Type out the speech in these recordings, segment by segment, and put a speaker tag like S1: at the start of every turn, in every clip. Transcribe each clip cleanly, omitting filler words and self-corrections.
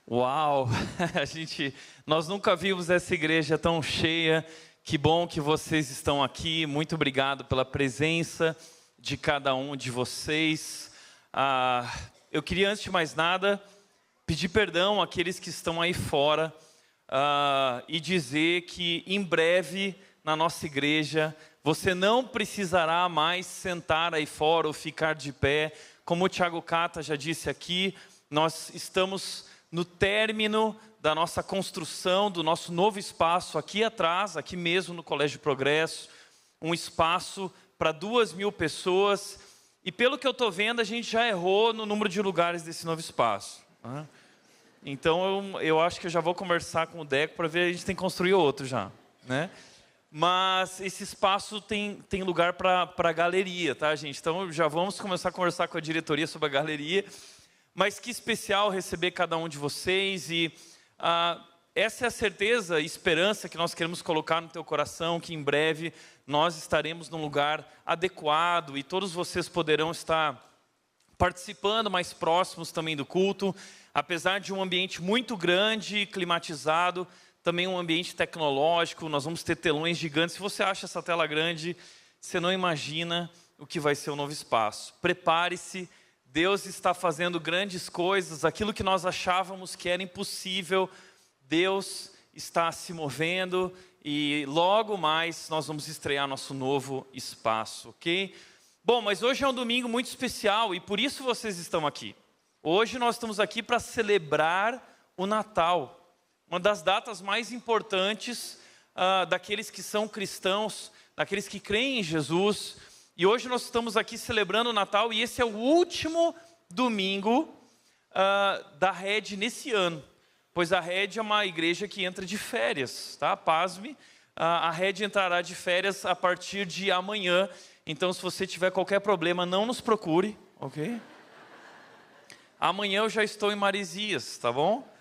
S1: Uau! Nós nunca vimos essa igreja tão cheia. Que bom que vocês estão aqui. Muito obrigado pela presença de cada um de vocês. Eu queria, antes de mais nada, pedir perdão àqueles que estão aí fora e dizer que em breve na nossa igreja você não precisará mais sentar aí fora ou ficar de pé. Como o Thiago Cata já disse aqui, nós estamos no término da nossa construção, do nosso novo espaço aqui atrás, aqui mesmo no Colégio Progresso, um espaço para 2.000 pessoas, e pelo que eu estou vendo, a gente já errou no número de lugares desse novo espaço. Então eu acho que eu já vou conversar com o Deco para ver, a gente tem que construir outro já, né? Mas esse espaço tem lugar para galeria, tá, gente? Então já vamos começar a conversar com a diretoria sobre a galeria. Mas que especial receber cada um de vocês, e essa é a certeza e esperança que nós queremos colocar no teu coração, que em breve nós estaremos num lugar adequado e todos vocês poderão estar participando mais próximos também do culto, apesar de um ambiente muito grande, climatizado, também um ambiente tecnológico. Nós vamos ter telões gigantes. Se você acha essa tela grande, você não imagina o que vai ser o novo espaço. Prepare-se. Deus está fazendo grandes coisas, aquilo que nós achávamos que era impossível, Deus está se movendo e logo mais nós vamos estrear nosso novo espaço, ok? Bom, mas hoje é um domingo muito especial e por isso vocês estão aqui. Hoje nós estamos aqui para celebrar o Natal, uma das datas mais importantes daqueles que são cristãos, daqueles que creem em Jesus. E hoje nós estamos aqui celebrando o Natal, e esse é o último domingo da Red nesse ano, pois a Red é uma igreja que entra de férias, tá? Pasme, a Red entrará de férias a partir de amanhã, então se você tiver qualquer problema, não nos procure, ok? Amanhã eu já estou em Maresias, tá bom?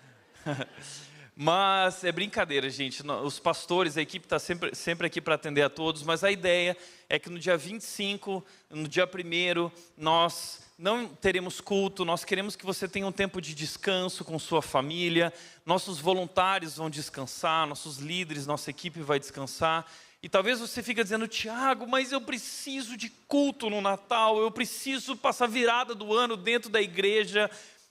S1: Mas é brincadeira, gente. Os pastores, a equipe está sempre aqui para atender a todos, mas a ideia é que no dia 25, no dia 1º, nós não teremos culto. Nós queremos que você tenha um tempo de descanso com sua família. Nossos voluntários vão descansar, nossos líderes, nossa equipe vai descansar. E talvez você fique dizendo: Tiago, mas eu preciso de culto no Natal, eu preciso passar virada do ano dentro da igreja.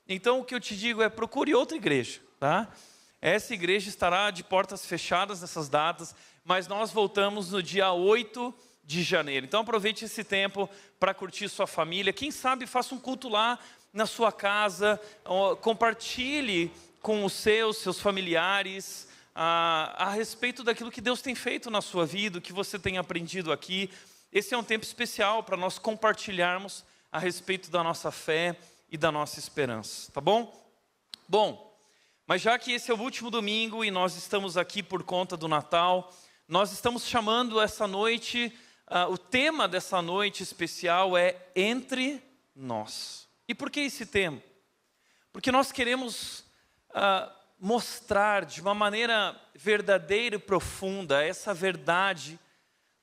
S1: Então o que eu te digo é: procure outra igreja, tá? Essa igreja estará de portas fechadas nessas datas, mas nós voltamos no dia 8 de janeiro. Então aproveite esse tempo para curtir sua família. Quem sabe faça um culto lá na sua casa, compartilhe com os seus familiares a respeito daquilo que Deus tem feito na sua vida, o que você tem aprendido aqui. Esse é um tempo especial para nós compartilharmos a respeito da nossa fé e da nossa esperança, tá bom? Bom, mas já que esse é o último domingo e nós estamos aqui por conta do Natal, nós estamos chamando essa noite, o tema dessa noite especial é Entre Nós. E por que esse tema? Porque nós queremos mostrar de uma maneira verdadeira e profunda essa verdade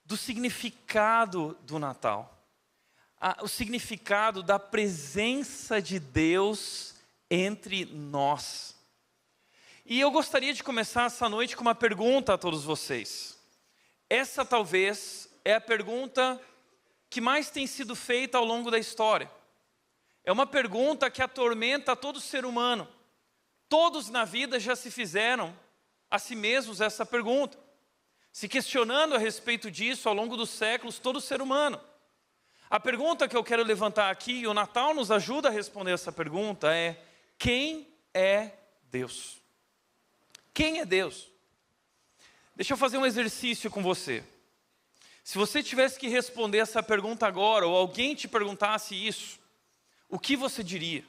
S1: do significado do Natal. O significado da presença de Deus entre nós. E eu gostaria de começar essa noite com uma pergunta a todos vocês. Essa talvez é a pergunta que mais tem sido feita ao longo da história. É uma pergunta que atormenta todo ser humano. Todos na vida já se fizeram a si mesmos essa pergunta, se questionando a respeito disso ao longo dos séculos, todo ser humano. A pergunta que eu quero levantar aqui, e o Natal nos ajuda a responder essa pergunta, é: quem é Deus? Quem é Deus? Deixa eu fazer um exercício com você. Se você tivesse que responder essa pergunta agora, ou alguém te perguntasse isso, o que você diria?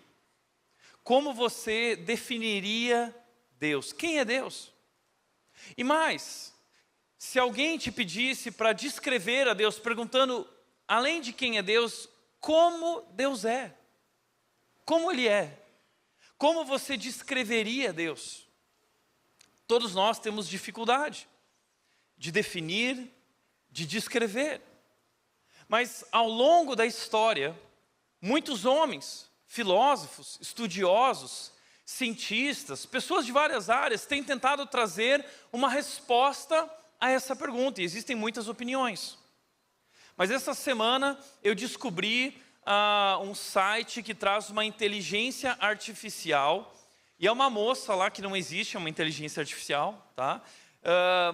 S1: Como você definiria Deus? Quem é Deus? E mais, se alguém te pedisse para descrever a Deus, perguntando, além de quem é Deus, como Deus é? Como Ele é? Como você descreveria Deus? Todos nós temos dificuldade de definir, de descrever. Mas ao longo da história, muitos homens, filósofos, estudiosos, cientistas, pessoas de várias áreas têm tentado trazer uma resposta a essa pergunta, e existem muitas opiniões. Mas essa semana eu descobri um site que traz uma inteligência artificial, e é uma moça lá que não existe, é uma inteligência artificial, tá?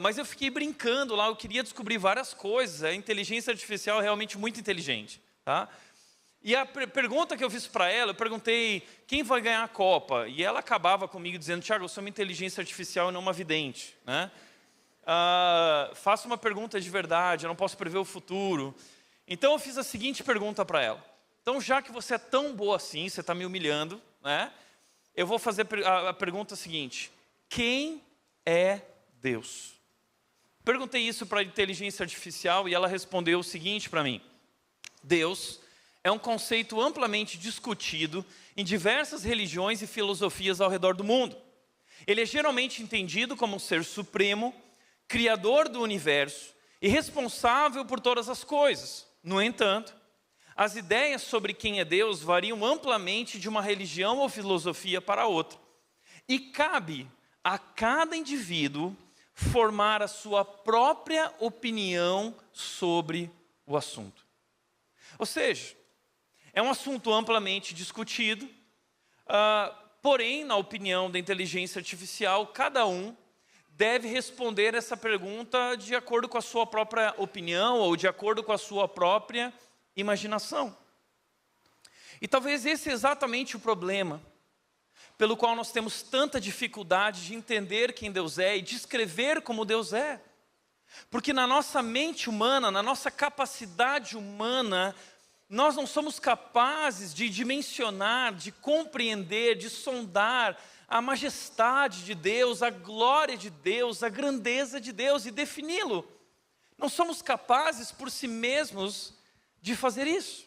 S1: Mas eu fiquei brincando lá, eu queria descobrir várias coisas, a inteligência artificial é realmente muito inteligente, tá? E a pergunta que eu fiz para ela, eu perguntei, quem vai ganhar a Copa? E ela acabava comigo dizendo, Tiago, eu sou uma inteligência artificial e não uma vidente, né? Faça uma pergunta de verdade, eu não posso prever o futuro. Então eu fiz a seguinte pergunta para ela. Então, já que você é tão boa assim, você está me humilhando, né? Eu vou fazer a pergunta seguinte, quem é Deus? Perguntei isso para a inteligência artificial e ela respondeu o seguinte para mim, Deus é um conceito amplamente discutido em diversas religiões e filosofias ao redor do mundo. Ele é geralmente entendido como um ser supremo, criador do universo e responsável por todas as coisas. No entanto, as ideias sobre quem é Deus variam amplamente de uma religião ou filosofia para outra. E cabe a cada indivíduo formar a sua própria opinião sobre o assunto. Ou seja, é um assunto amplamente discutido, porém, na opinião da inteligência artificial, cada um deve responder essa pergunta de acordo com a sua própria opinião ou de acordo com a sua própria imaginação. E talvez esse é exatamente o problema pelo qual nós temos tanta dificuldade de entender quem Deus é e descrever como Deus é. Porque na nossa mente humana, na nossa capacidade humana, nós não somos capazes de dimensionar, de compreender, de sondar a majestade de Deus, a glória de Deus, a grandeza de Deus e defini-lo. Não somos capazes por si mesmos de fazer isso.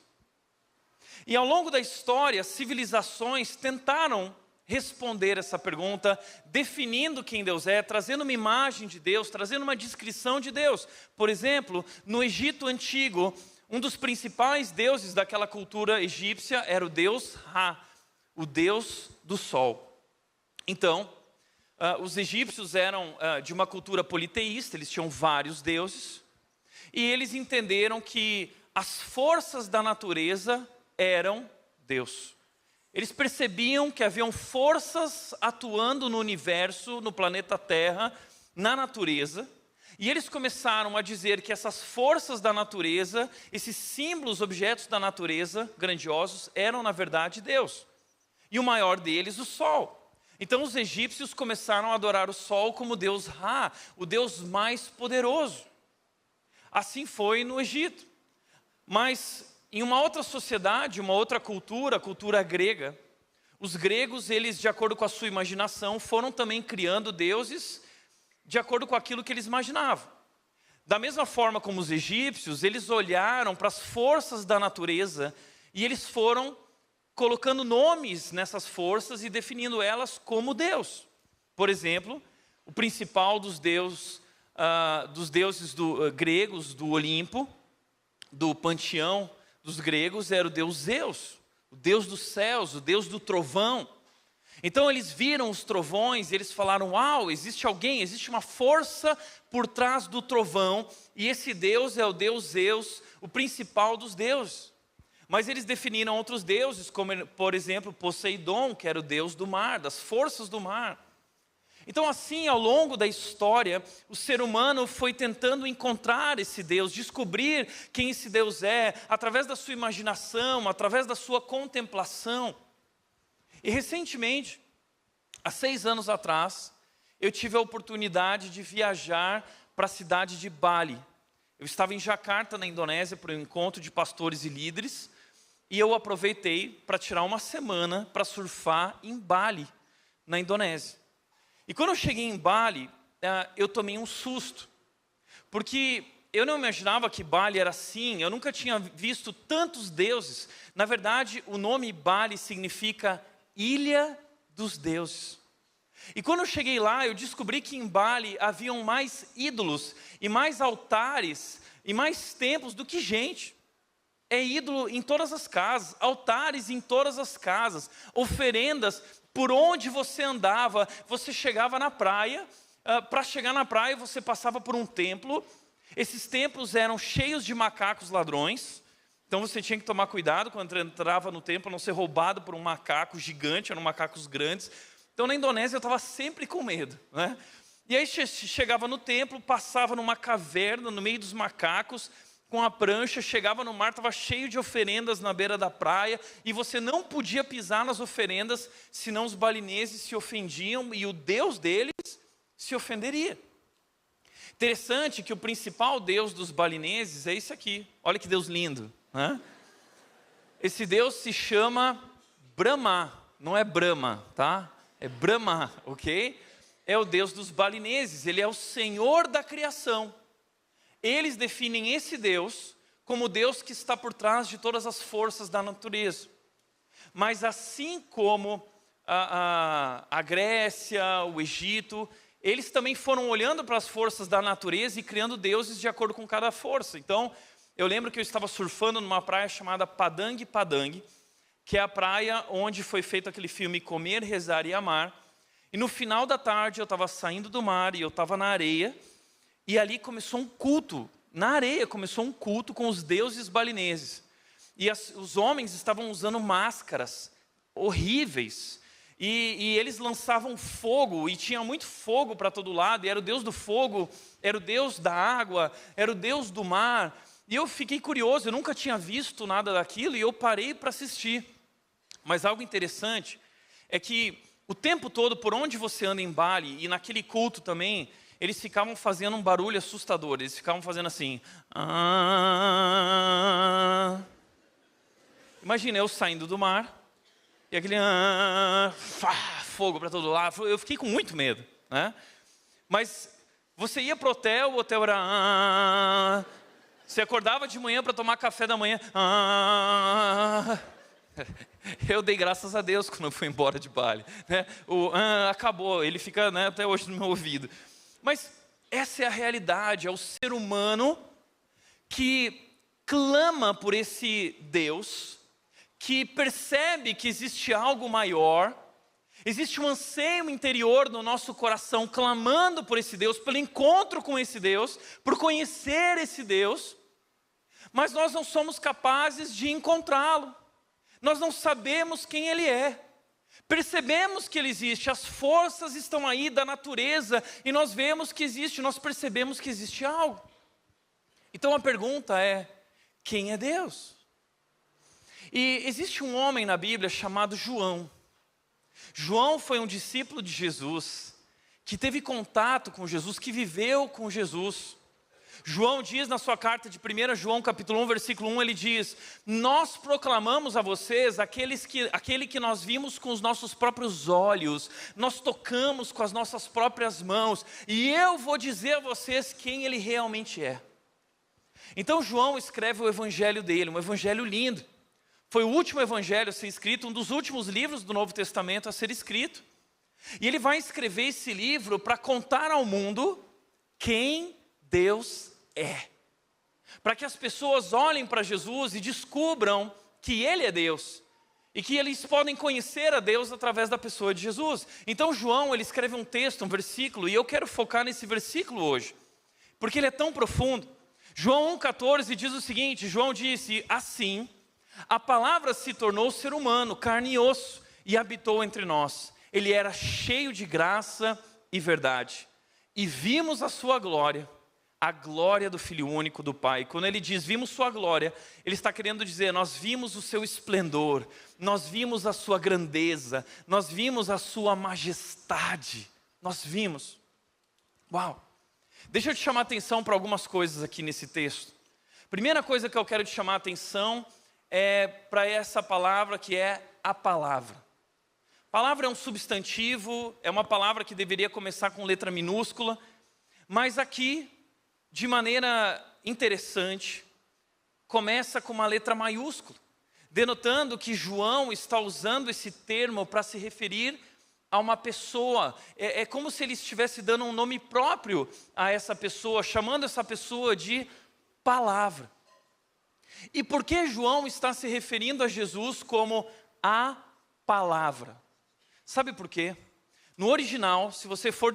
S1: E ao longo da história, civilizações tentaram responder essa pergunta, definindo quem Deus é, trazendo uma imagem de Deus, trazendo uma descrição de Deus. Por exemplo, no Egito Antigo, um dos principais deuses daquela cultura egípcia era o deus Ra, o deus do sol. Então, os egípcios eram de uma cultura politeísta, eles tinham vários deuses, e eles entenderam que as forças da natureza eram Deus. Eles percebiam que haviam forças atuando no universo, no planeta Terra, na natureza, e eles começaram a dizer que essas forças da natureza, esses símbolos, objetos da natureza, grandiosos, eram na verdade Deus. E o maior deles, o Sol. Então os egípcios começaram a adorar o Sol como Deus Ra, o Deus mais poderoso. Assim foi no Egito. Mas em uma outra sociedade, uma outra cultura, a cultura grega, os gregos, eles, de acordo com a sua imaginação, foram também criando deuses de acordo com aquilo que eles imaginavam. Da mesma forma como os egípcios, eles olharam para as forças da natureza e eles foram colocando nomes nessas forças e definindo elas como Deus. Por exemplo, o principal dos deuses gregos do Olimpo, do panteão dos gregos, era o deus Zeus, o deus dos céus, o deus do trovão. Então eles viram os trovões e eles falaram, uau, existe alguém, existe uma força por trás do trovão, e esse Deus é o deus Zeus, o principal dos deuses. Mas eles definiram outros deuses, como por exemplo Poseidon, que era o deus do mar, das forças do mar. Então assim, ao longo da história, o ser humano foi tentando encontrar esse Deus, descobrir quem esse Deus é, através da sua imaginação, através da sua contemplação. E recentemente, há 6 anos atrás, eu tive a oportunidade de viajar para a cidade de Bali. Eu estava em Jakarta, na Indonésia, para um encontro de pastores e líderes, e eu aproveitei para tirar uma semana para surfar em Bali, na Indonésia. E quando eu cheguei em Bali, eu tomei um susto, porque eu não imaginava que Bali era assim, eu nunca tinha visto tantos deuses. Na verdade, o nome Bali significa Ilha dos Deuses. E quando eu cheguei lá, eu descobri que em Bali haviam mais ídolos, e mais altares, e mais templos do que gente. É ídolo em todas as casas, altares em todas as casas, oferendas Por onde você andava, você chegava na praia. Para chegar na praia, você passava por um templo. Esses templos eram cheios de macacos ladrões. Então você tinha que tomar cuidado quando entrava no templo, não ser roubado por um macaco gigante, eram macacos grandes. Então na Indonésia eu estava sempre com medo, né? E aí chegava no templo, passava numa caverna no meio dos macacos, com a prancha, chegava no mar, estava cheio de oferendas na beira da praia, e você não podia pisar nas oferendas, senão os balineses se ofendiam e o Deus deles se ofenderia. Interessante que o principal Deus dos balineses é esse aqui. Olha que Deus lindo, né? Esse Deus se chama Brahma, não é Brahma, tá? É Brahma, ok? É o Deus dos balineses, ele é o Senhor da criação. Eles definem esse Deus como o Deus que está por trás de todas as forças da natureza. Mas assim como a Grécia, o Egito, eles também foram olhando para as forças da natureza e criando deuses de acordo com cada força. Então, eu lembro que eu estava surfando numa praia chamada Padang Padang, que é a praia onde foi feito aquele filme Comer, Rezar e Amar. E no final da tarde eu estava saindo do mar e eu estava na areia, e ali começou um culto, na areia começou um culto com os deuses balineses. E os homens estavam usando máscaras horríveis, e eles lançavam fogo, e tinha muito fogo para todo lado, e era o Deus do fogo, era o Deus da água, era o Deus do mar. E eu fiquei curioso, eu nunca tinha visto nada daquilo, e eu parei para assistir. Mas algo interessante é que o tempo todo, por onde você anda em Bali, e naquele culto também, eles ficavam fazendo um barulho assustador. Eles ficavam fazendo assim. Imagina eu saindo do mar, e aquele fogo para todo lado. Eu fiquei com muito medo, né? Mas você ia para o hotel era... Você acordava de manhã para tomar café da manhã. Eu dei graças a Deus quando eu fui embora de Bali, né? Acabou, ele fica, né, até hoje no meu ouvido. Mas essa é a realidade, é o ser humano que clama por esse Deus, que percebe que existe algo maior, existe um anseio interior no nosso coração, clamando por esse Deus, pelo encontro com esse Deus, por conhecer esse Deus, mas nós não somos capazes de encontrá-lo. Nós não sabemos quem Ele é. Percebemos que Ele existe, as forças estão aí da natureza, e nós vemos que existe, nós percebemos que existe algo. Então a pergunta é, quem é Deus? E existe um homem na Bíblia chamado João. João foi um discípulo de Jesus, que teve contato com Jesus, que viveu com Jesus. João diz na sua carta de 1 João capítulo 1, versículo 1, ele diz: nós proclamamos a vocês aquele que nós vimos com os nossos próprios olhos, nós tocamos com as nossas próprias mãos, e eu vou dizer a vocês quem Ele realmente é. Então João escreve o evangelho dele, um evangelho lindo. Foi o último evangelho a ser escrito, um dos últimos livros do Novo Testamento a ser escrito. E ele vai escrever esse livro para contar ao mundo quem Deus é, para que as pessoas olhem para Jesus e descubram que Ele é Deus, e que eles podem conhecer a Deus através da pessoa de Jesus. Então João, ele escreve um texto, um versículo, e eu quero focar nesse versículo hoje, porque ele é tão profundo. João 1,14 diz o seguinte: João disse, assim, a palavra se tornou ser humano, carne e osso, e habitou entre nós. Ele era cheio de graça e verdade, e vimos a sua glória, a glória do Filho único do Pai. Quando ele diz, vimos sua glória, ele está querendo dizer, nós vimos o seu esplendor, nós vimos a sua grandeza, nós vimos a sua majestade, nós vimos. Uau! Deixa eu te chamar a atenção para algumas coisas aqui nesse texto. Primeira coisa que eu quero te chamar a atenção é para essa palavra que é a palavra. Palavra é um substantivo, é uma palavra que deveria começar com letra minúscula, mas aqui, de maneira interessante, começa com uma letra maiúscula, denotando que João está usando esse termo para se referir a uma pessoa. É como se ele estivesse dando um nome próprio a essa pessoa, chamando essa pessoa de palavra. E por que João está se referindo a Jesus como a palavra? Sabe por quê? No original, se você for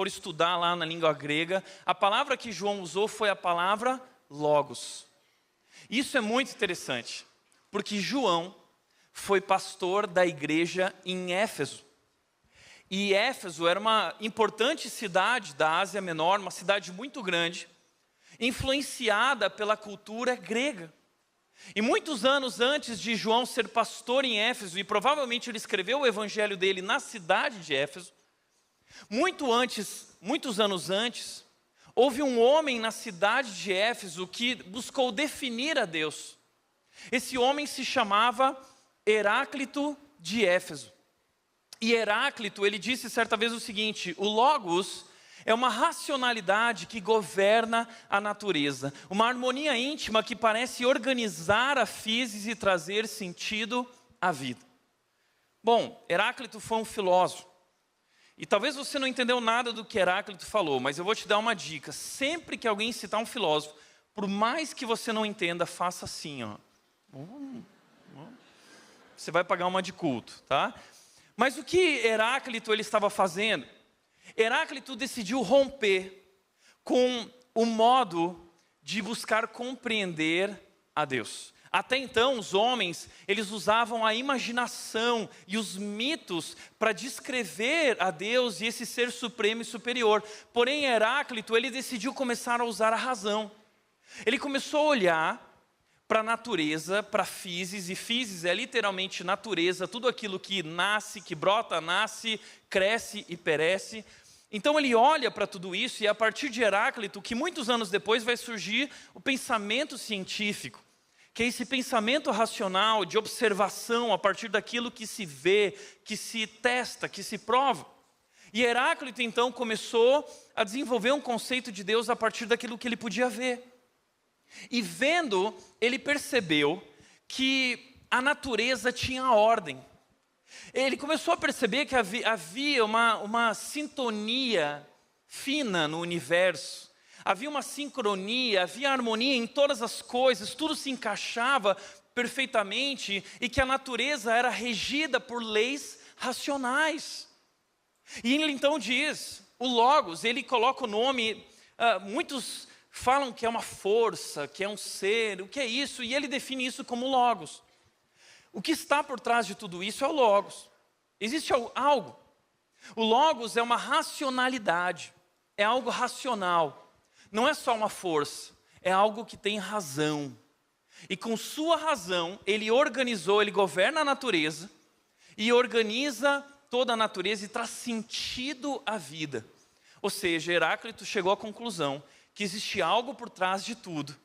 S1: estudar lá na língua grega, a palavra que João usou foi a palavra logos. Isso é muito interessante, porque João foi pastor da igreja em Éfeso. E Éfeso era uma importante cidade da Ásia Menor, uma cidade muito grande, influenciada pela cultura grega. E muitos anos antes de João ser pastor em Éfeso, e provavelmente ele escreveu o evangelho dele na cidade de Éfeso, muitos anos antes, houve um homem na cidade de Éfeso que buscou definir a Deus. Esse homem se chamava Heráclito de Éfeso. E Heráclito, ele disse certa vez o seguinte: o Logos é uma racionalidade que governa a natureza, uma harmonia íntima que parece organizar a física e trazer sentido à vida. Bom, Heráclito foi um filósofo. E talvez você não entendeu nada do que Heráclito falou, mas eu vou te dar uma dica. Sempre que alguém citar um filósofo, por mais que você não entenda, faça assim, ó. Você vai pagar uma de culto, tá? Mas o que Heráclito ele estava fazendo? Heráclito decidiu romper com o modo de buscar compreender a Deus. Até então, os homens, eles usavam a imaginação e os mitos para descrever a Deus e esse ser supremo e superior. Porém, Heráclito, ele decidiu começar a usar a razão. Ele começou a olhar para a natureza, para a physis, e physis é literalmente natureza, tudo aquilo que nasce, que brota, nasce, cresce e perece. Então ele olha para tudo isso, e a partir de Heráclito, que muitos anos depois vai surgir o pensamento científico, que é esse pensamento racional, de observação a partir daquilo que se vê, que se testa, que se prova. E Heráclito então começou a desenvolver um conceito de Deus a partir daquilo que ele podia ver. E vendo, ele percebeu que a natureza tinha ordem. Ele começou a perceber que havia uma sintonia fina no universo. Havia uma sincronia, havia harmonia em todas as coisas, tudo se encaixava perfeitamente e que a natureza era regida por leis racionais. E ele então diz, o Logos, ele coloca o nome, muitos falam que é uma força, que é um ser, o que é isso? E ele define isso como Logos. O que está por trás de tudo isso é o Logos. Existe algo. O Logos é uma racionalidade, é algo racional. Não é só uma força, é algo que tem razão. E com sua razão, ele organizou, ele governa a natureza e organiza toda a natureza e traz sentido à vida. Ou seja, Heráclito chegou à conclusão que existe algo por trás de tudo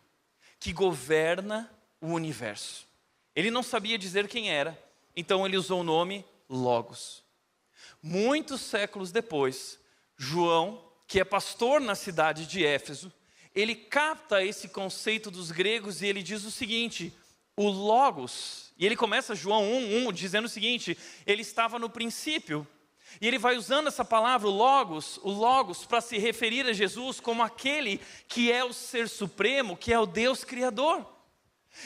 S1: que governa o universo. Ele não sabia dizer quem era, então ele usou o nome Logos. Muitos séculos depois, João, que é pastor na cidade de Éfeso, ele capta esse conceito dos gregos e ele diz o seguinte, o Logos, e ele começa João 1:1 dizendo o seguinte, ele estava no princípio. E ele vai usando essa palavra, o Logos, para se referir a Jesus como aquele que é o ser supremo, que é o Deus Criador.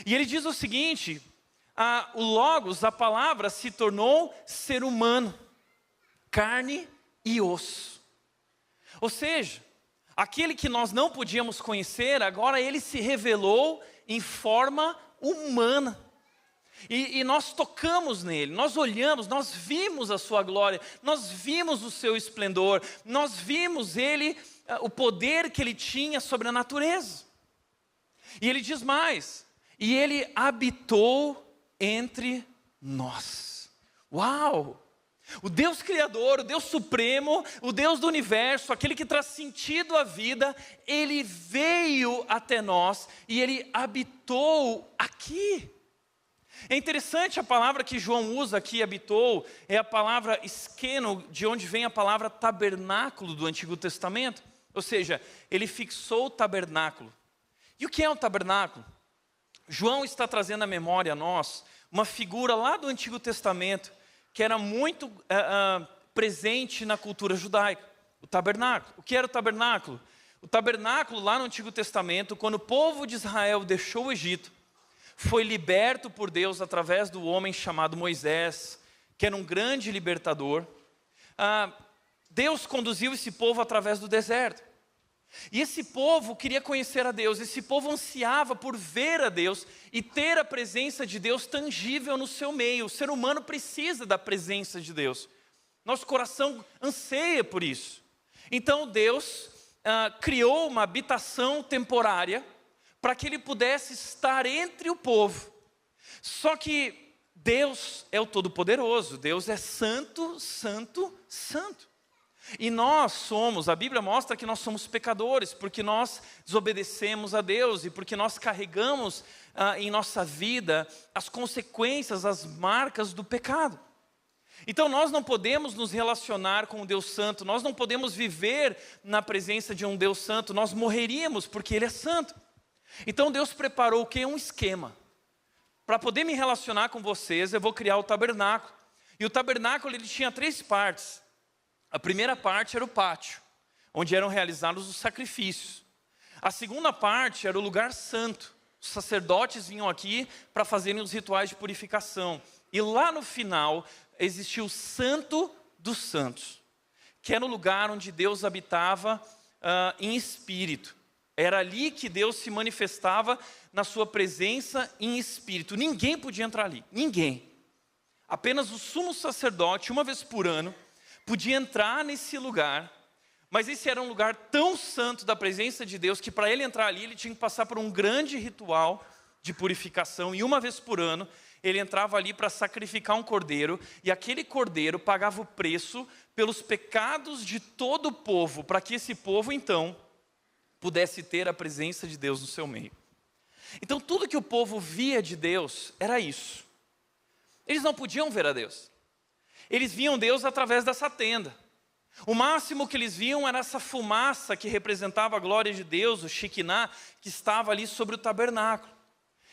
S1: E ele diz o seguinte, o Logos, a palavra, se tornou ser humano, carne e osso. Ou seja, aquele que nós não podíamos conhecer, agora ele se revelou em forma humana. E nós tocamos nele, nós olhamos, nós vimos a sua glória, nós vimos o seu esplendor, nós vimos ele, o poder que ele tinha sobre a natureza. E ele diz mais, e ele habitou entre nós. Uau! O Deus Criador, o Deus Supremo, o Deus do Universo, aquele que traz sentido à vida, ele veio até nós e ele habitou aqui. É interessante a palavra que João usa aqui, habitou, é a palavra esqueno, de onde vem a palavra tabernáculo do Antigo Testamento. Ou seja, ele fixou o tabernáculo. E o que é um tabernáculo? João está trazendo à memória a nós uma figura lá do Antigo Testamento, que era muito presente na cultura judaica, o tabernáculo. O que era o tabernáculo? O tabernáculo lá no Antigo Testamento, quando o povo de Israel deixou o Egito, foi liberto por Deus através do homem chamado Moisés, que era um grande libertador, Deus conduziu esse povo através do deserto. E esse povo queria conhecer a Deus, esse povo ansiava por ver a Deus e ter a presença de Deus tangível no seu meio. O ser humano precisa da presença de Deus. Nosso coração anseia por isso. Então Deus criou uma habitação temporária para que ele pudesse estar entre o povo. Só que Deus é o Todo-Poderoso, Deus é santo, santo, santo. E a Bíblia mostra que nós somos pecadores, porque nós desobedecemos a Deus e porque nós carregamos em nossa vida as consequências, as marcas do pecado. Então nós não podemos nos relacionar com um Deus santo, nós não podemos viver na presença de um Deus santo, nós morreríamos porque Ele é santo. Então Deus preparou o que? Um esquema. Para poder me relacionar com vocês, eu vou criar o tabernáculo. E o tabernáculo ele tinha 3 partes. A primeira parte era o pátio, onde eram realizados os sacrifícios. A segunda parte era o lugar santo. Os sacerdotes vinham aqui para fazerem os rituais de purificação. E lá no final existia o Santo dos Santos, que era o lugar onde Deus habitava em espírito. Era ali que Deus se manifestava na sua presença em espírito. Ninguém podia entrar ali, ninguém. Apenas o sumo sacerdote, uma vez por ano, podia entrar nesse lugar, mas esse era um lugar tão santo da presença de Deus, que para ele entrar ali, ele tinha que passar por um grande ritual de purificação, e uma vez por ano, ele entrava ali para sacrificar um cordeiro, e aquele cordeiro pagava o preço pelos pecados de todo o povo, para que esse povo, então, pudesse ter a presença de Deus no seu meio. Então, tudo que o povo via de Deus era isso. Eles não podiam ver a Deus. Eles viam Deus através dessa tenda. O máximo que eles viam era essa fumaça que representava a glória de Deus, o Shekinah, que estava ali sobre o tabernáculo.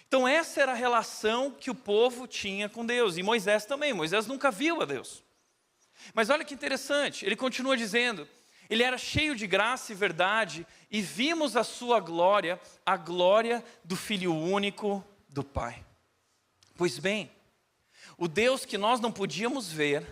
S1: Então essa era a relação que o povo tinha com Deus. E Moisés também. Moisés nunca viu a Deus. Mas olha que interessante, ele continua dizendo: ele era cheio de graça e verdade, e vimos a sua glória, a glória do Filho único do Pai. Pois bem, o Deus que nós não podíamos ver,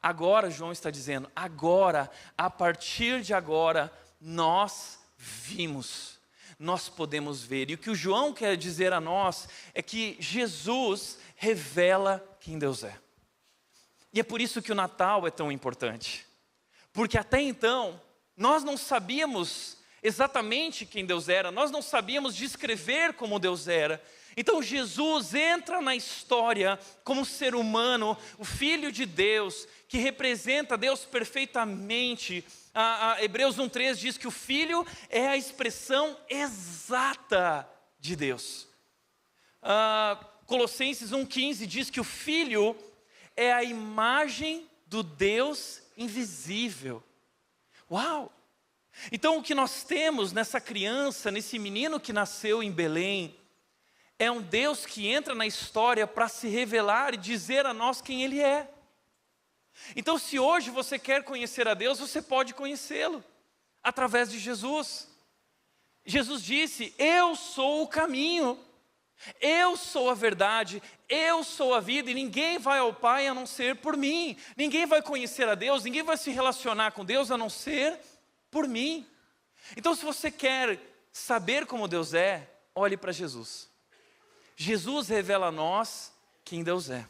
S1: agora João está dizendo, agora, a partir de agora, nós vimos, nós podemos ver. E o que o João quer dizer a nós é que Jesus revela quem Deus é. E é por isso que o Natal é tão importante. Porque até então, nós não sabíamos exatamente quem Deus era, nós não sabíamos descrever como Deus era. Então Jesus entra na história como ser humano, o Filho de Deus, que representa Deus perfeitamente. Hebreus 1:3 diz que o Filho é a expressão exata de Deus. Colossenses 1:15 diz que o Filho é a imagem do Deus invisível. Uau! Então o que nós temos nessa criança, nesse menino que nasceu em Belém, é um Deus que entra na história para se revelar e dizer a nós quem Ele é. Então se hoje você quer conhecer a Deus, você pode conhecê-lo através de Jesus. Jesus disse: eu sou o caminho, eu sou a verdade, eu sou a vida, e ninguém vai ao Pai a não ser por mim. Ninguém vai conhecer a Deus, ninguém vai se relacionar com Deus a não ser por mim. Então se você quer saber como Deus é, olhe para Jesus. Jesus revela a nós quem Deus é.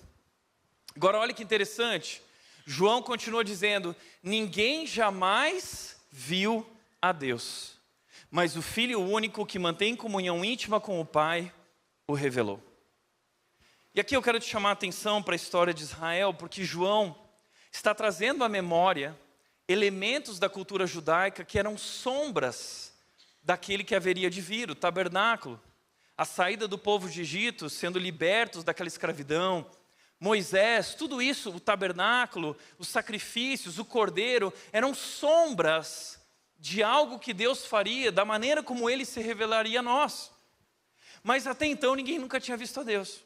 S1: Agora olha que interessante, João continua dizendo: ninguém jamais viu a Deus, mas o Filho único que mantém comunhão íntima com o Pai o revelou. E aqui eu quero te chamar a atenção para a história de Israel, porque João está trazendo à memória elementos da cultura judaica que eram sombras daquele que haveria de vir, o tabernáculo. A saída do povo de Egito, sendo libertos daquela escravidão, Moisés, tudo isso, o tabernáculo, os sacrifícios, o cordeiro, eram sombras de algo que Deus faria, da maneira como Ele se revelaria a nós. Mas até então ninguém nunca tinha visto a Deus.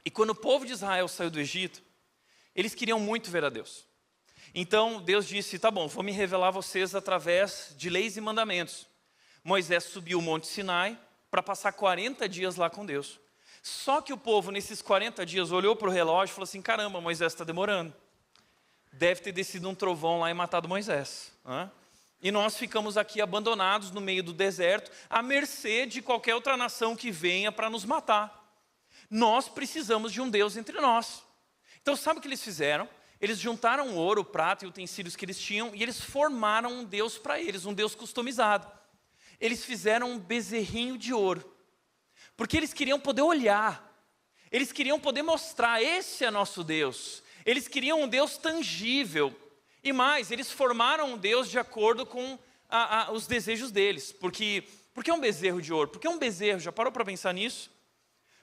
S1: E quando o povo de Israel saiu do Egito, eles queriam muito ver a Deus. Então Deus disse: tá bom, vou me revelar a vocês através de leis e mandamentos. Moisés subiu o Monte Sinai para passar 40 dias lá com Deus. Só que o povo, nesses 40 dias, olhou para o relógio e falou assim, caramba, Moisés está demorando. Deve ter descido um trovão lá e matado Moisés. Né? E nós ficamos aqui abandonados no meio do deserto, à mercê de qualquer outra nação que venha para nos matar. Nós precisamos de um Deus entre nós. Então sabe o que eles fizeram? Eles juntaram o ouro, o prata e utensílios que eles tinham e eles formaram um Deus para eles, um Deus customizado. Eles fizeram um bezerrinho de ouro, porque eles queriam poder olhar, eles queriam poder mostrar, esse é nosso Deus. Eles queriam um Deus tangível. E mais, eles formaram um Deus de acordo com os desejos deles. Por que é um bezerro de ouro? Porque é um bezerro, já parou para pensar nisso?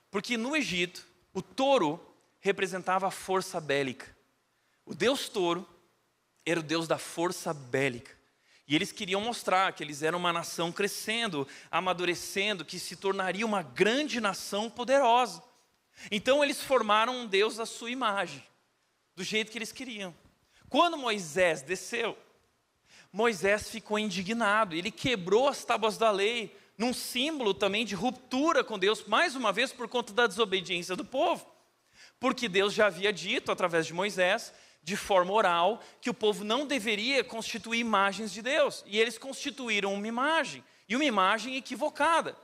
S1: Porque no Egito, o touro representava a força bélica. O Deus touro era o Deus da força bélica. E eles queriam mostrar que eles eram uma nação crescendo, amadurecendo, que se tornaria uma grande nação poderosa. Então eles formaram um Deus à sua imagem, do jeito que eles queriam. Quando Moisés desceu, Moisés ficou indignado. Ele quebrou as tábuas da lei, num símbolo também de ruptura com Deus, mais uma vez por conta da desobediência do povo. Porque Deus já havia dito, através de Moisés, de forma oral, que o povo não deveria constituir imagens de Deus. E eles constituíram uma imagem, e uma imagem equivocada.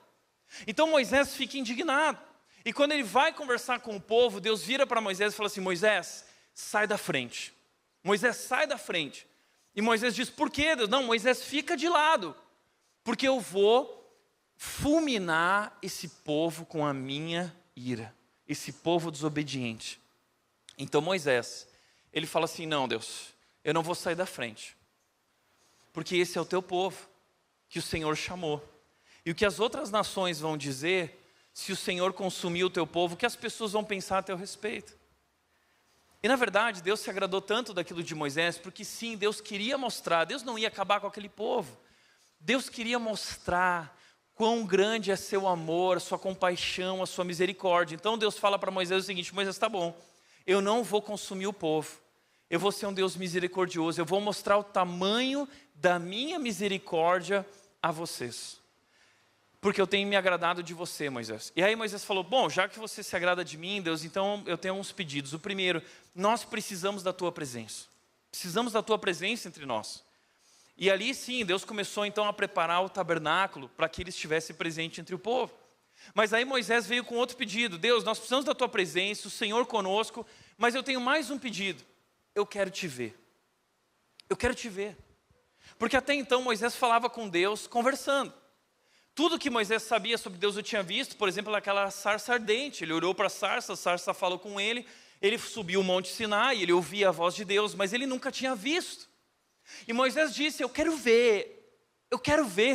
S1: Então Moisés fica indignado. E quando ele vai conversar com o povo, Deus vira para Moisés e fala assim, Moisés, sai da frente. Moisés, sai da frente. E Moisés diz, por quê, Deus? Não, Moisés, fica de lado, porque eu vou fulminar esse povo com a minha ira, esse povo desobediente. Então Moisés, ele fala assim, não, Deus, eu não vou sair da frente, porque esse é o teu povo, que o Senhor chamou. E o que as outras nações vão dizer, se o Senhor consumir o teu povo, o que as pessoas vão pensar a teu respeito? E na verdade, Deus se agradou tanto daquilo de Moisés, porque sim, Deus queria mostrar, Deus não ia acabar com aquele povo. Deus queria mostrar quão grande é seu amor, a sua compaixão, a sua misericórdia. Então Deus fala para Moisés o seguinte, Moisés, tá bom, eu não vou consumir o povo, eu vou ser um Deus misericordioso, eu vou mostrar o tamanho da minha misericórdia a vocês. Porque eu tenho me agradado de você, Moisés. E aí Moisés falou, bom, já que você se agrada de mim, Deus, então eu tenho uns pedidos. O primeiro, nós precisamos da tua presença. Precisamos da tua presença entre nós. E ali sim, Deus começou então a preparar o tabernáculo para que ele estivesse presente entre o povo. Mas aí Moisés veio com outro pedido. Deus, nós precisamos da tua presença, o Senhor conosco, mas eu tenho mais um pedido. Eu quero te ver. Eu quero te ver. Porque até então Moisés falava com Deus conversando. Tudo que Moisés sabia sobre Deus eu tinha visto, por exemplo, aquela sarça ardente. Ele olhou para a sarça falou com ele subiu o Monte Sinai, ele ouvia a voz de Deus, mas ele nunca tinha visto. E Moisés disse, eu quero ver,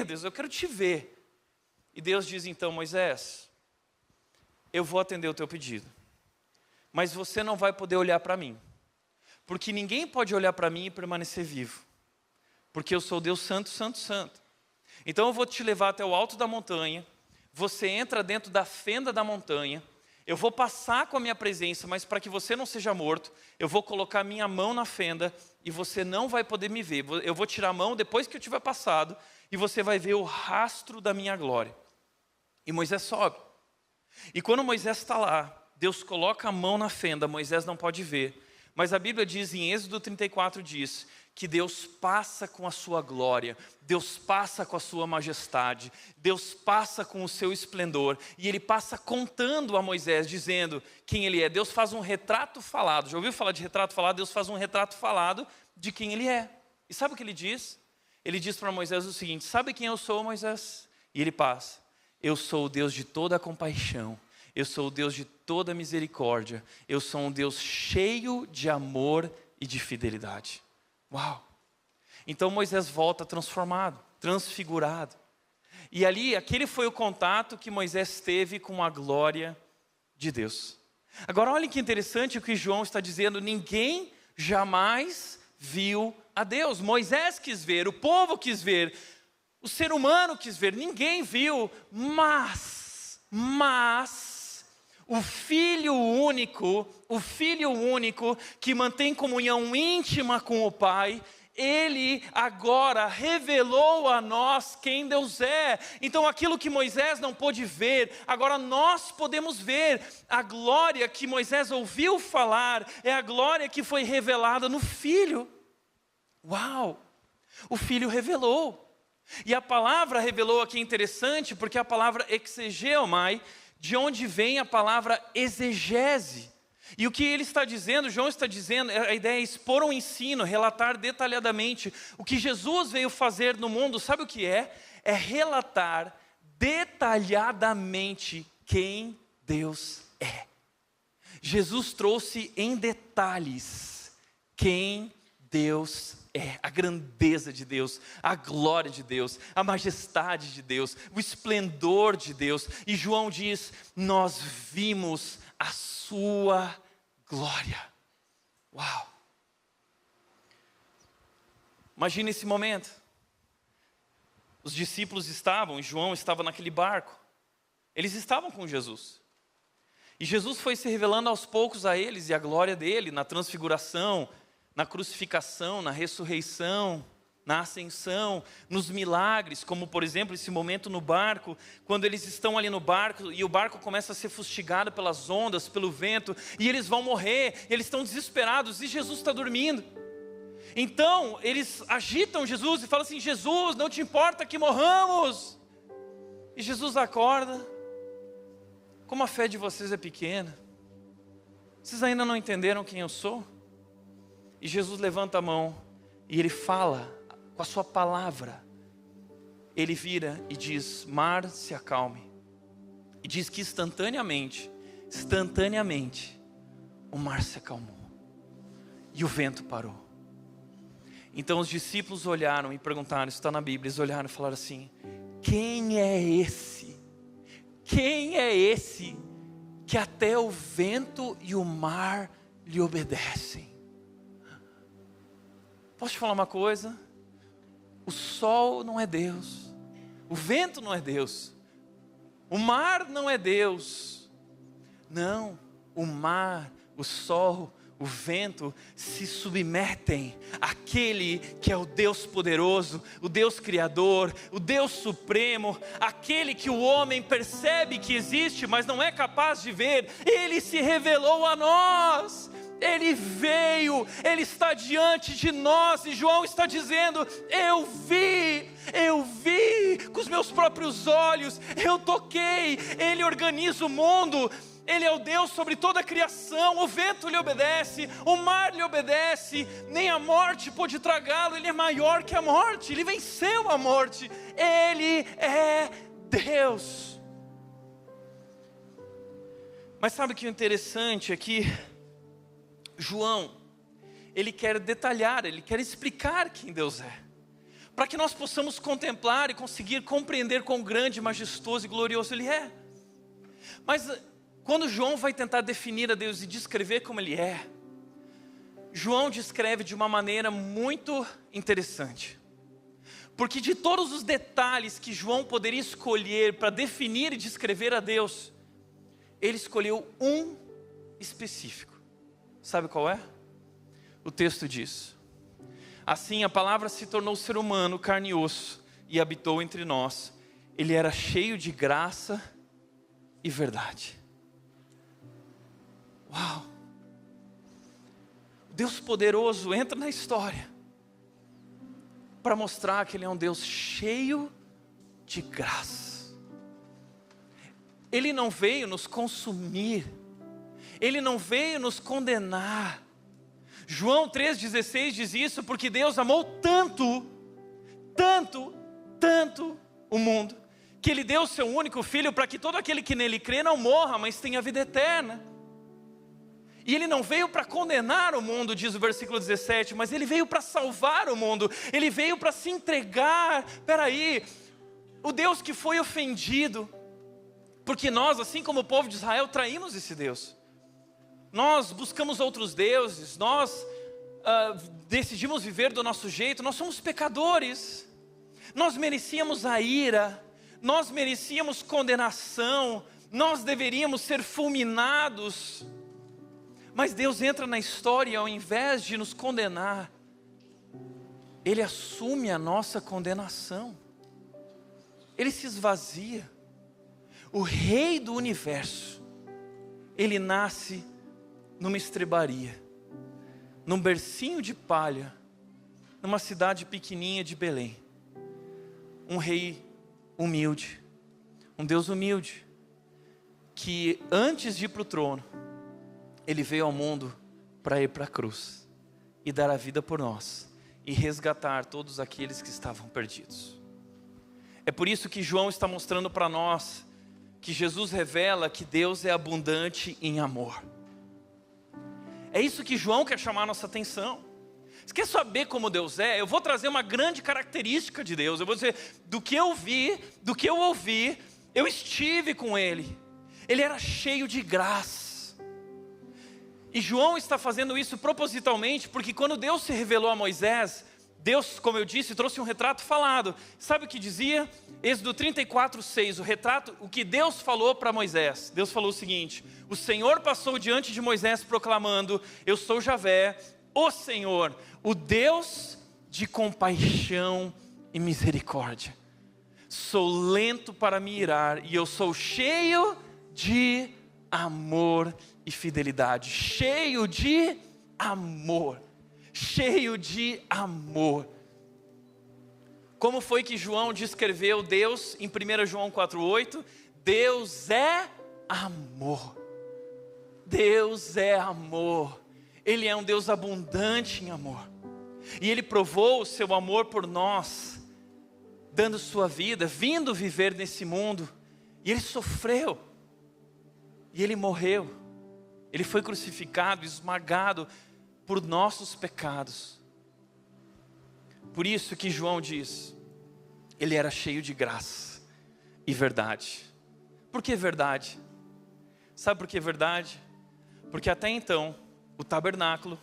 S1: Deus, eu quero te ver. E Deus diz então, Moisés, eu vou atender o teu pedido, mas você não vai poder olhar para mim, porque ninguém pode olhar para mim e permanecer vivo, porque eu sou Deus santo, santo, santo. Então eu vou te levar até o alto da montanha, você entra dentro da fenda da montanha, eu vou passar com a minha presença, mas para que você não seja morto, eu vou colocar a minha mão na fenda e você não vai poder me ver. Eu vou tirar a mão depois que eu tiver passado e você vai ver o rastro da minha glória. E Moisés sobe. E quando Moisés está lá, Deus coloca a mão na fenda, Moisés não pode ver. Mas a Bíblia diz, em Êxodo 34, diz que Deus passa com a sua glória, Deus passa com a sua majestade, Deus passa com o seu esplendor, e Ele passa contando a Moisés, dizendo quem Ele é. Deus faz um retrato falado. Já ouviu falar de retrato falado? Deus faz um retrato falado de quem Ele é. E sabe o que Ele diz? Ele diz para Moisés o seguinte, sabe quem eu sou, Moisés? E ele passa, eu sou o Deus de toda a compaixão, eu sou o Deus de toda a misericórdia, eu sou um Deus cheio de amor e de fidelidade. Uau! Então Moisés volta transformado, transfigurado. E ali, aquele foi o contato que Moisés teve com a glória de Deus. Agora olhem que interessante o que João está dizendo, ninguém jamais viu a Deus. Moisés quis ver, o povo quis ver, o ser humano quis ver, ninguém viu, mas o Filho único que mantém comunhão íntima com o Pai, Ele agora revelou a nós quem Deus é. Então aquilo que Moisés não pôde ver, agora nós podemos ver. A glória que Moisés ouviu falar é a glória que foi revelada no Filho. Uau! O Filho revelou. E a palavra revelou aqui é interessante, porque a palavra exegeomai, de onde vem a palavra exegese. E o que ele está dizendo, João está dizendo, a ideia é expor um ensino, relatar detalhadamente o que Jesus veio fazer no mundo. Sabe o que é? É relatar detalhadamente quem Deus é. Jesus trouxe em detalhes quem Deus é, a grandeza de Deus, a glória de Deus, a majestade de Deus, o esplendor de Deus. E João diz: nós vimos a sua glória. Uau! Imagina esse momento. Os discípulos estavam, e João estava naquele barco. Eles estavam com Jesus. E Jesus foi se revelando aos poucos a eles, e a glória dele na transfiguração, na crucificação, na ressurreição, na ascensão, nos milagres, como por exemplo esse momento no barco, quando eles estão ali no barco e o barco começa a ser fustigado pelas ondas, pelo vento, e eles vão morrer, eles estão desesperados e Jesus está dormindo. Então eles agitam Jesus e falam assim: Jesus, não te importa que morramos? E Jesus acorda: como a fé de vocês é pequena, vocês ainda não entenderam quem eu sou? E Jesus levanta a mão e ele fala com a sua palavra. Ele vira e diz: mar, se acalme. E diz que instantaneamente, o mar se acalmou e o vento parou. Então os discípulos olharam e perguntaram, isso está na Bíblia, eles olharam e falaram assim: quem é esse? Quem é esse que até o vento e o mar lhe obedecem? Posso te falar uma coisa? O sol não é Deus, o vento não é Deus, o mar não é Deus. Não, o mar, o sol, o vento se submetem àquele que é o Deus poderoso, o Deus criador, o Deus supremo, aquele que o homem percebe que existe, mas não é capaz de ver. Ele se revelou a nós. Ele veio, Ele está diante de nós, e João está dizendo: eu vi com os meus próprios olhos, eu toquei. Ele organiza o mundo, Ele é o Deus sobre toda a criação. O vento lhe obedece, o mar lhe obedece, nem a morte pôde tragá-lo. Ele é maior que a morte, Ele venceu a morte, Ele é Deus. Mas sabe o que é interessante aqui? João, ele quer detalhar, ele quer explicar quem Deus é, para que nós possamos contemplar e conseguir compreender quão grande, majestoso e glorioso Ele é. Mas quando João vai tentar definir a Deus e descrever como Ele é, João descreve de uma maneira muito interessante, porque de todos os detalhes que João poderia escolher para definir e descrever a Deus, ele escolheu um específico. Sabe qual é? O texto diz: assim a palavra se tornou ser humano, carne e osso, e habitou entre nós. Ele era cheio de graça e verdade. Uau! Deus poderoso entra na história para mostrar que Ele é um Deus cheio de graça. Ele não veio nos consumir, Ele não veio nos condenar. João 3,16 diz isso: porque Deus amou tanto o mundo, que Ele deu o seu único Filho, para que todo aquele que nele crê não morra, mas tenha vida eterna. E Ele não veio para condenar o mundo, diz o versículo 17, mas Ele veio para salvar o mundo. Ele veio para se entregar. O Deus que foi ofendido, porque nós, assim como o povo de Israel, traímos esse Deus. Nós buscamos outros deuses, nós decidimos viver do nosso jeito, nós somos pecadores. Nós merecíamos a ira, nós merecíamos condenação, nós deveríamos ser fulminados. Mas Deus entra na história e ao invés de nos condenar, Ele assume a nossa condenação. Ele se esvazia. O Rei do Universo, Ele nasce numa estrebaria, num bercinho de palha, numa cidade pequenininha de Belém. Um rei humilde, um Deus humilde, que antes de ir para o trono, Ele veio ao mundo para ir para a cruz e dar a vida por nós e resgatar todos aqueles que estavam perdidos. É por isso que João está mostrando para nós que Jesus revela que Deus é abundante em amor. É isso que João quer chamar a nossa atenção. Você quer saber como Deus é? Eu vou trazer uma grande característica de Deus. Eu vou dizer, do que eu vi, do que eu ouvi, eu estive com Ele. Ele era cheio de graça. E João está fazendo isso propositalmente, porque quando Deus se revelou a Moisés, Deus, como eu disse, trouxe um retrato falado. Sabe o que dizia? Êxodo 34:6, o que Deus falou para Moisés. Deus falou o seguinte: o Senhor passou diante de Moisés proclamando: eu sou Javé, o Senhor, o Deus de compaixão e misericórdia. Sou lento para me irar e eu sou cheio de amor e fidelidade. Cheio de amor. Cheio de amor. Como foi que João descreveu Deus em 1 João 4:8? Deus é amor. Deus é amor. Ele é um Deus abundante em amor. E Ele provou o seu amor por nós, dando sua vida, vindo viver nesse mundo. E Ele sofreu. E Ele morreu. Ele foi crucificado, esmagado por nossos pecados. Por isso que João diz, Ele era cheio de graça e verdade. Por que verdade? Sabe por que verdade? Porque até então, o tabernáculo,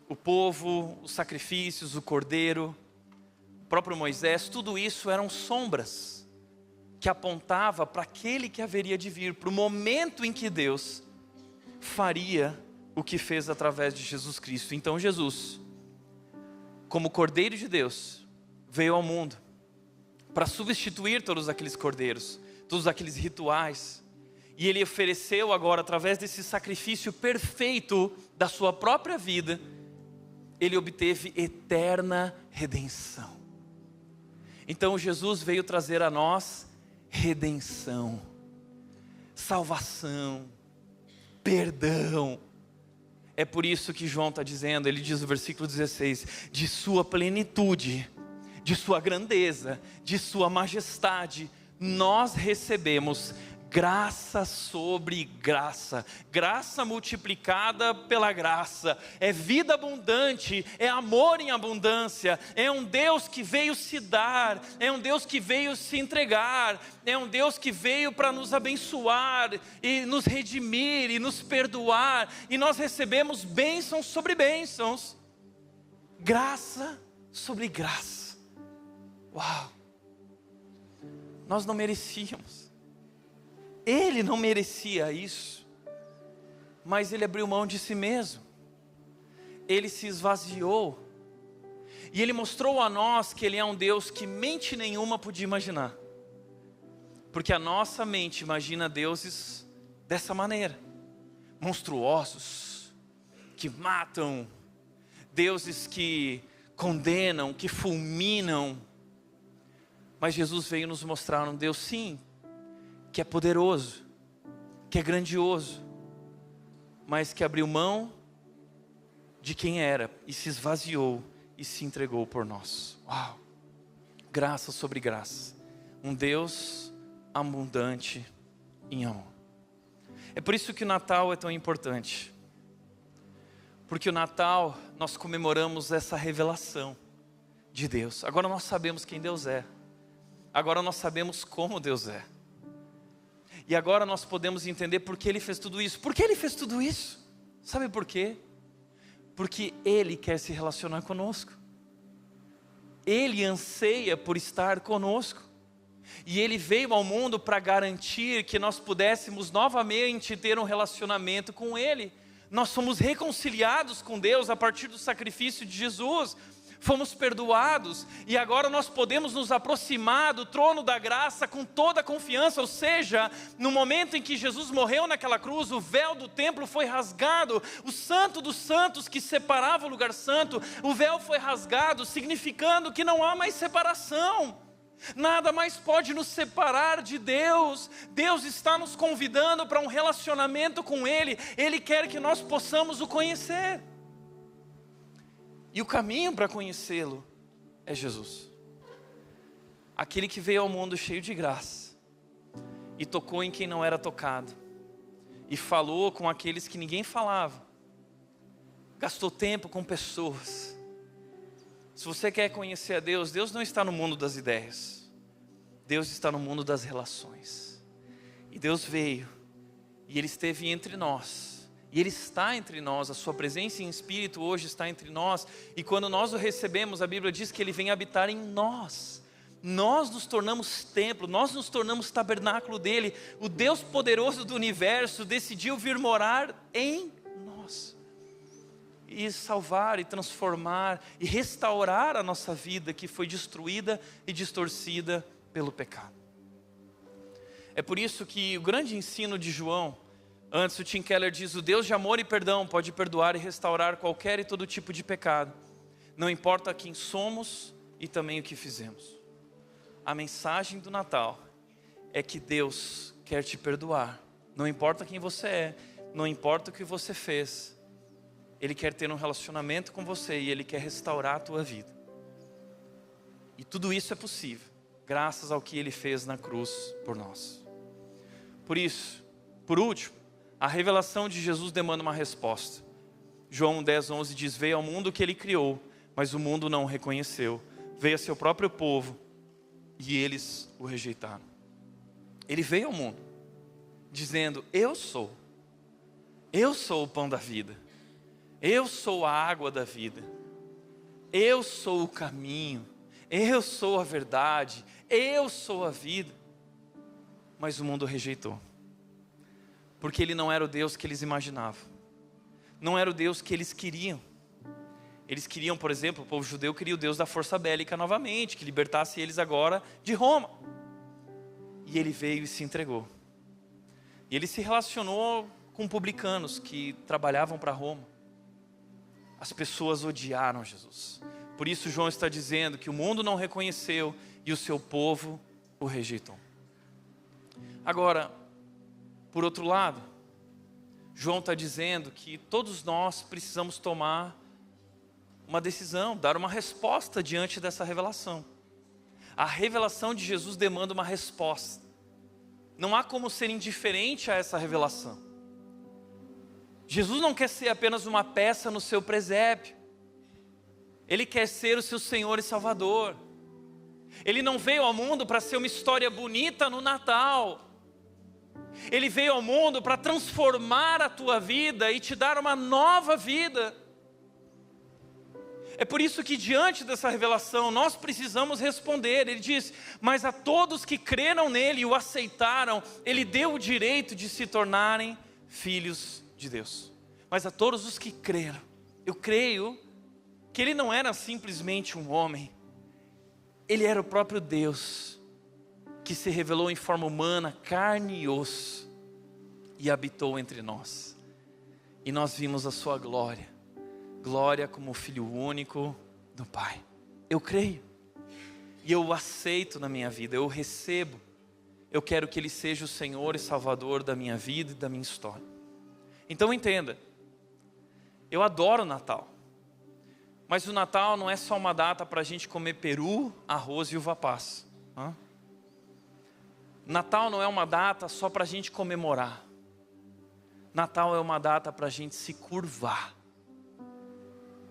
S1: o povo, os sacrifícios, o cordeiro, o próprio Moisés, tudo isso eram sombras que apontava para aquele que haveria de vir, para o momento em que Deus faria o que fez através de Jesus Cristo. Então Jesus, como Cordeiro de Deus, veio ao mundo para substituir todos aqueles cordeiros, todos aqueles rituais. E Ele ofereceu agora, através desse sacrifício perfeito da sua própria vida, Ele obteve eterna redenção. Então Jesus veio trazer a nós redenção, salvação, perdão. É por isso que João está dizendo, ele diz no versículo 16, de sua plenitude, de sua grandeza, de sua majestade, nós recebemos graça sobre graça, graça multiplicada pela graça, é vida abundante, é amor em abundância, é um Deus que veio se dar, é um Deus que veio se entregar, é um Deus que veio para nos abençoar, e nos redimir, e nos perdoar, e nós recebemos bênçãos sobre bênçãos, graça sobre graça. Uau! Nós não merecíamos. Ele não merecia isso, mas Ele abriu mão de si mesmo. Ele se esvaziou. E Ele mostrou a nós que Ele é um Deus que mente nenhuma podia imaginar. Porque a nossa mente imagina deuses dessa maneira. Monstruosos, que matam, deuses que condenam, que fulminam. Mas Jesus veio nos mostrar um Deus, sim, que é poderoso, que é grandioso, mas que abriu mão de quem era e se esvaziou e se entregou por nós. Uau! Graça sobre graça. Um Deus abundante em amor. É por isso que o Natal é tão importante. Porque o Natal nós comemoramos essa revelação de Deus. Agora nós sabemos quem Deus é. Agora nós sabemos como Deus é. E agora nós podemos entender por que Ele fez tudo isso. Por que Ele fez tudo isso? Sabe por quê? Porque Ele quer se relacionar conosco. Ele anseia por estar conosco. E Ele veio ao mundo para garantir que nós pudéssemos novamente ter um relacionamento com Ele. Nós somos reconciliados com Deus a partir do sacrifício de Jesus. fomos perdoados e agora nós podemos nos aproximar do trono da graça com toda a confiança. Ou seja, no momento em que Jesus morreu naquela cruz, o véu do templo foi rasgado, o santo dos santos que separava o lugar santo, o véu foi rasgado, significando que não há mais separação. Nada mais pode nos separar de Deus. Deus está nos convidando para um relacionamento com Ele. Ele quer que nós possamos o conhecer. E o caminho para conhecê-lo é Jesus. Aquele que veio ao mundo cheio de graça e tocou em quem não era tocado, e falou com aqueles que ninguém falava, gastou tempo com pessoas. Se você quer conhecer a Deus, Deus não está no mundo das ideias, Deus está no mundo das relações. E Deus veio e Ele esteve entre nós. E Ele está entre nós, a sua presença em espírito hoje está entre nós. E quando nós o recebemos, a Bíblia diz que Ele vem habitar em nós. Nós nos tornamos templo, nós nos tornamos tabernáculo dEle. O Deus poderoso do universo decidiu vir morar em nós. E salvar, e transformar, e restaurar a nossa vida que foi destruída e distorcida pelo pecado. É por isso que o grande ensino de João, antes o Tim Keller diz: o Deus de amor e perdão pode perdoar e restaurar qualquer e todo tipo de pecado. Não importa quem somos e também o que fizemos. A mensagem do Natal é que Deus quer te perdoar. Não importa quem você é, não importa o que você fez. Ele quer ter um relacionamento com você e Ele quer restaurar a tua vida. E tudo isso é possível, graças ao que Ele fez na cruz por nós. Por isso, por último, a revelação de Jesus demanda uma resposta. João 10:11 diz: veio ao mundo que Ele criou, mas o mundo não o reconheceu. Veio a seu próprio povo e eles o rejeitaram. Ele veio ao mundo dizendo: eu sou o pão da vida, eu sou a água da vida, eu sou o caminho, eu sou a verdade, eu sou a vida. Mas o mundo rejeitou. Porque Ele não era o Deus que eles imaginavam. Não era o Deus que eles queriam. Eles queriam, por exemplo, o povo judeu queria o Deus da força bélica novamente, que libertasse eles agora de Roma. E Ele veio e se entregou. E Ele se relacionou com publicanos que trabalhavam para Roma. As pessoas odiaram Jesus. Por isso João está dizendo que o mundo não reconheceu e o seu povo o rejeitou. Agora, por outro lado, João está dizendo que todos nós precisamos tomar uma decisão, dar uma resposta diante dessa revelação. A revelação de Jesus demanda uma resposta. Não há como ser indiferente a essa revelação. Jesus não quer ser apenas uma peça no seu presépio. Ele quer ser o seu Senhor e Salvador. Ele não veio ao mundo para ser uma história bonita no Natal. Ele veio ao mundo para transformar a tua vida e te dar uma nova vida. É por isso que diante dessa revelação nós precisamos responder. Ele diz: mas a todos que creram nele e o aceitaram, Ele deu o direito de se tornarem filhos de Deus. Mas a todos os que creram. Eu creio que Ele não era simplesmente um homem. Ele era o próprio Deus, que se revelou em forma humana, carne e osso, e habitou entre nós. E nós vimos a sua glória. Glória como Filho único do Pai. Eu creio. E eu o aceito na minha vida, eu o recebo. Eu quero que Ele seja o Senhor e Salvador da minha vida e da minha história. Então entenda, eu adoro o Natal. Mas o Natal não é só uma data para a gente comer peru, arroz e uva passa. Natal não é uma data só para a gente comemorar. Natal é uma data para a gente se curvar,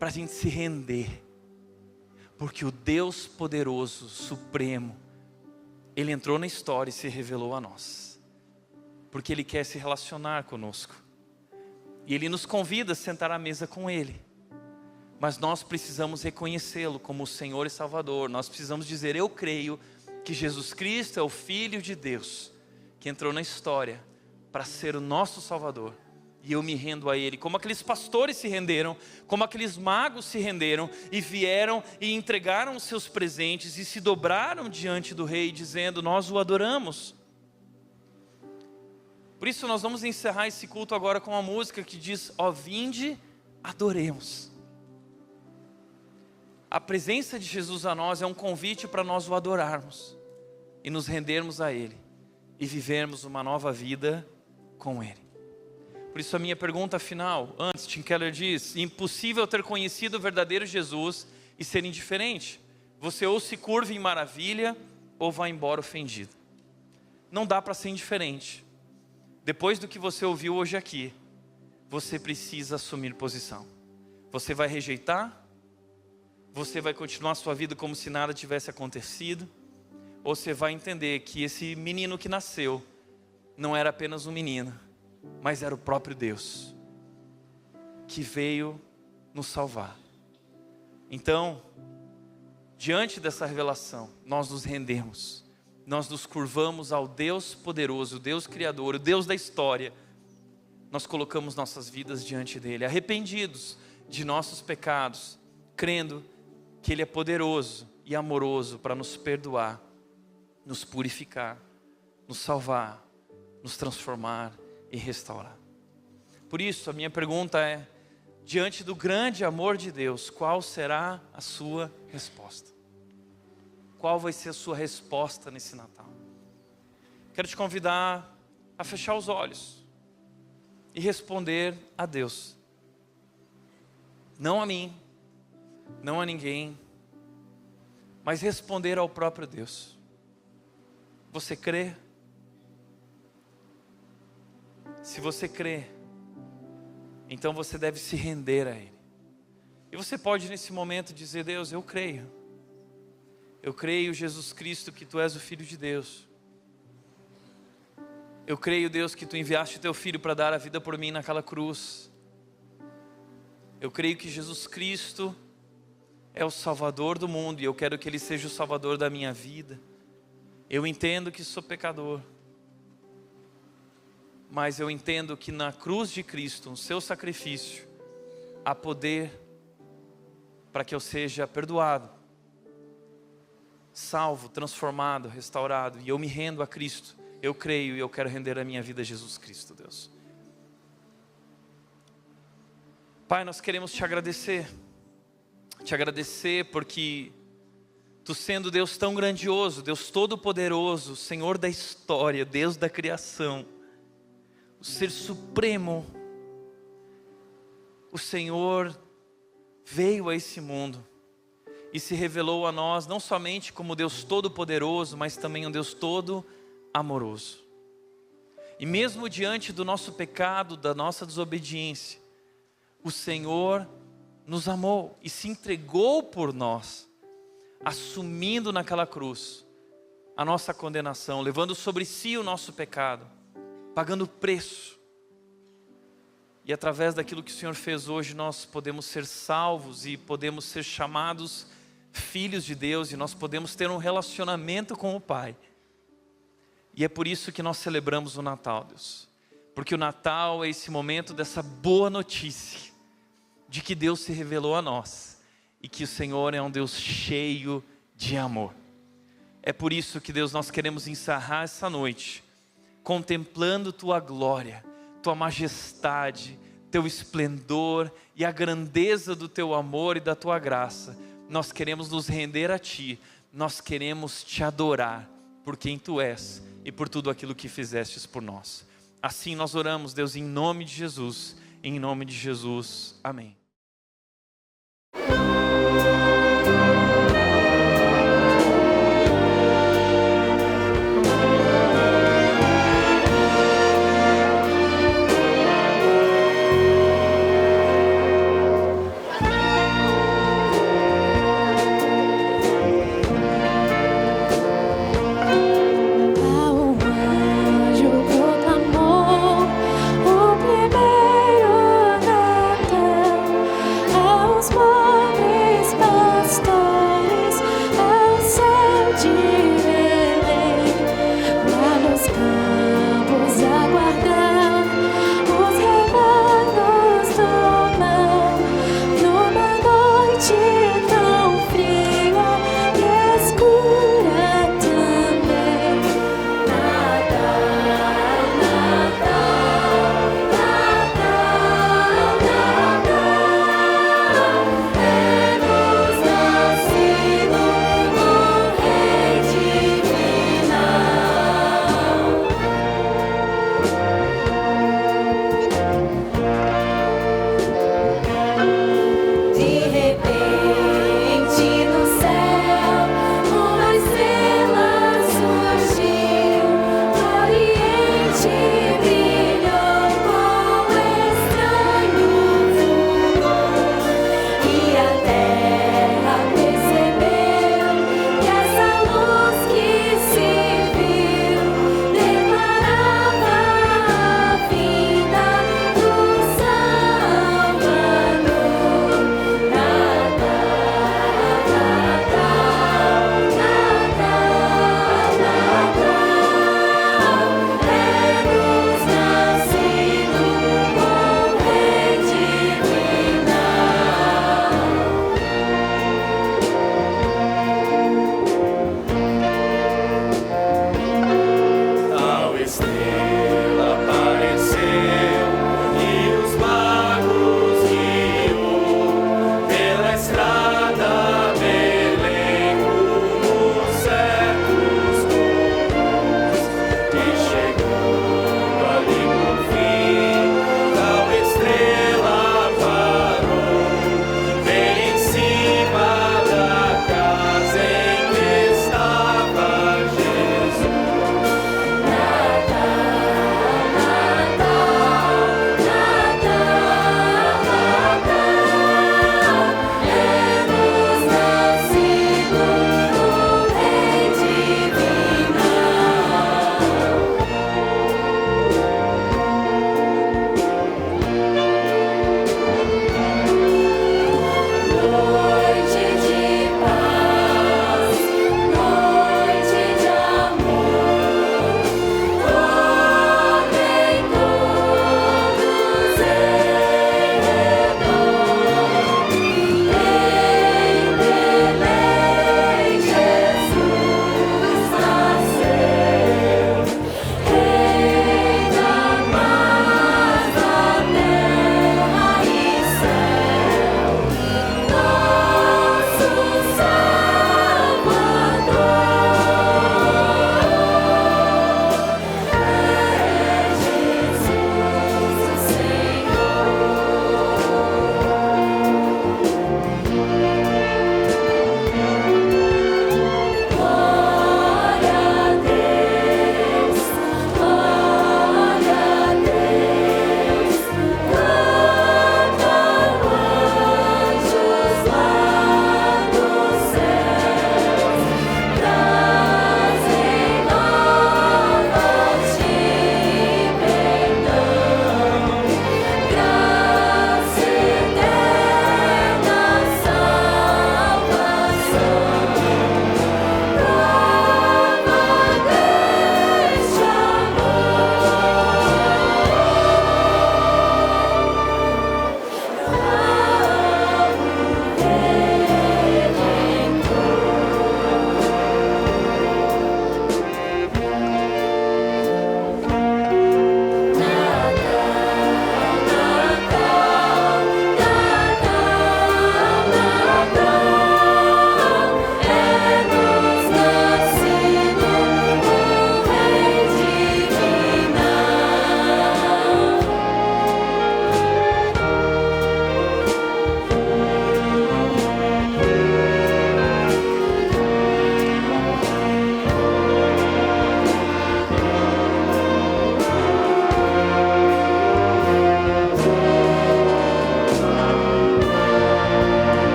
S1: para a gente se render. Porque o Deus poderoso, supremo, Ele entrou na história e se revelou a nós. Porque Ele quer se relacionar conosco. E Ele nos convida a sentar à mesa com Ele. Mas nós precisamos reconhecê-lo como o Senhor e Salvador. Nós precisamos dizer: eu creio que Jesus Cristo é o Filho de Deus, que entrou na história para ser o nosso Salvador. e eu me rendo a Ele. Como aqueles pastores se renderam, como aqueles magos se renderam e vieram e entregaram os seus presentes e se dobraram diante do rei, dizendo: nós o adoramos. Por isso nós vamos encerrar esse culto agora com uma música que diz: ó, vinde, adoremos. A presença de Jesus a nós é um convite para nós o adorarmos e nos rendermos a Ele e vivermos uma nova vida com Ele. Por isso a minha pergunta final, antes, Tim Keller diz: impossível ter conhecido o verdadeiro Jesus e ser indiferente. Você ou se curva em maravilha ou vai embora ofendido. Não dá para ser indiferente. Depois do que você ouviu hoje aqui, você precisa assumir posição. Você vai rejeitar? Você vai continuar a sua vida como se nada tivesse acontecido? Ou você vai entender que esse menino que nasceu não era apenas um menino, mas era o próprio Deus que veio nos salvar. Então, diante dessa revelação, nós nos rendemos, nós nos curvamos ao Deus poderoso, o Deus criador, o Deus da história. Nós colocamos nossas vidas diante dele, arrependidos de nossos pecados, crendo que Ele é poderoso e amoroso para nos perdoar, nos purificar, nos salvar, nos transformar e restaurar. Por isso, a minha pergunta é: diante do grande amor de Deus, qual será a sua resposta? Qual vai ser a sua resposta nesse Natal? Quero te convidar a fechar os olhos e responder a Deus. Não a mim, não a ninguém, mas responder ao próprio Deus. Você crê? Se você crê, então você deve se render a Ele. E você pode nesse momento dizer: Deus, eu creio. Eu creio, Jesus Cristo, que Tu és o Filho de Deus. Eu creio, Deus, que Tu enviaste o Teu Filho para dar a vida por mim naquela cruz. Eu creio que Jesus Cristo é o Salvador do mundo e eu quero que Ele seja o Salvador da minha vida. Eu entendo que sou pecador, mas eu entendo que na cruz de Cristo, no seu sacrifício, há poder para que eu seja perdoado, salvo, transformado, restaurado. E eu me rendo a Cristo. Eu creio e eu quero render a minha vida a Jesus Cristo, Deus. Pai, nós queremos te agradecer porque Tu, sendo Deus tão grandioso, Deus todo-poderoso, Senhor da história, Deus da criação, o Ser Supremo, o Senhor veio a esse mundo e se revelou a nós não somente como Deus todo-poderoso, mas também um Deus todo-amoroso. E mesmo diante do nosso pecado, da nossa desobediência, o Senhor nos amou e se entregou por nós, assumindo naquela cruz a nossa condenação, levando sobre si o nosso pecado, pagando o preço. E através daquilo que o Senhor fez hoje, nós podemos ser salvos e podemos ser chamados filhos de Deus, e nós podemos ter um relacionamento com o Pai. E é por isso que nós celebramos o Natal, Deus, porque o Natal é esse momento dessa boa notícia de que Deus se revelou a nós e que o Senhor é um Deus cheio de amor. É por isso que, Deus, nós queremos encerrar essa noite contemplando Tua glória, Tua majestade, Teu esplendor e a grandeza do Teu amor e da Tua graça. Nós queremos nos render a Ti, nós queremos Te adorar por quem Tu és e por tudo aquilo que fizestes por nós. Assim nós oramos, Deus, em nome de Jesus, amém.